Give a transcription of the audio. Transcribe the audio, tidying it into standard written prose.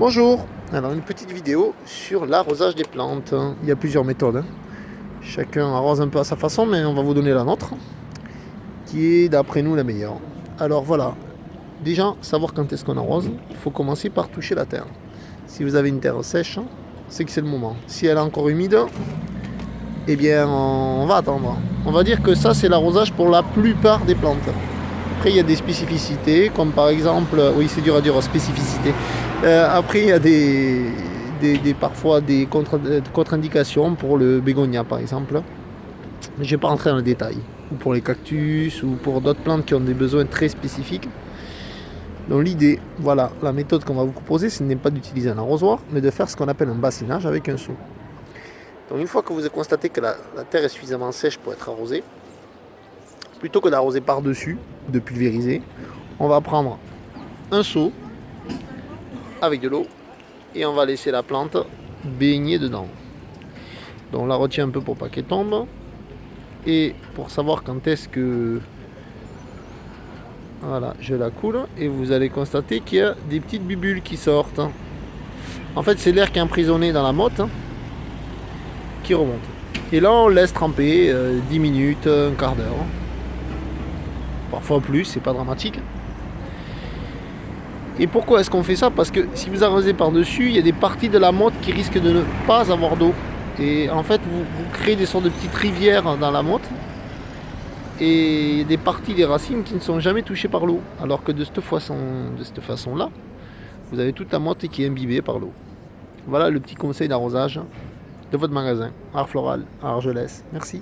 Bonjour, alors une petite vidéo sur l'arrosage des plantes. Il y a plusieurs méthodes. Chacun arrose un peu à sa façon, mais on va vous donner la nôtre, qui est d'après nous la meilleure. Alors voilà, déjà savoir quand est-ce qu'on arrose, il faut commencer par toucher la terre. Si vous avez une terre sèche, c'est que c'est le moment. Si elle est encore humide, eh bien on va attendre. On va dire que ça c'est l'arrosage pour la plupart des plantes. Après, il y a des spécificités, comme par exemple, oui, c'est dur à dire, spécificité. Après, il y a parfois des contre-indications pour le bégonia, par exemple. Je ne vais pas rentrer dans le détail. Ou pour les cactus, ou pour d'autres plantes qui ont des besoins très spécifiques. Donc l'idée, voilà, la méthode qu'on va vous proposer, ce n'est pas d'utiliser un arrosoir, mais de faire ce qu'on appelle un bassinage avec un seau. Donc une fois que vous avez constaté que la terre est suffisamment sèche pour être arrosée, plutôt que d'arroser par-dessus, de pulvériser, on va prendre un seau avec de l'eau et on va laisser la plante baigner dedans. Donc on la retient un peu pour pas qu'elle tombe. Et pour savoir quand est-ce que... Voilà, je la coule et vous allez constater qu'il y a des petites bulles qui sortent. En fait, c'est l'air qui est emprisonné dans la motte qui remonte. Et là, on laisse tremper 10 minutes, un quart d'heure. Parfois plus, c'est pas dramatique. Et pourquoi est-ce qu'on fait ça? Parce que si vous arrosez par-dessus, il y a des parties de la motte qui risquent de ne pas avoir d'eau. Et en fait, vous créez des sortes de petites rivières dans la motte. Et il y a des parties des racines qui ne sont jamais touchées par l'eau. Alors que de cette façon-là, vous avez toute la motte qui est imbibée par l'eau. Voilà le petit conseil d'arrosage de votre magasin Art Floral à Argelès. Merci.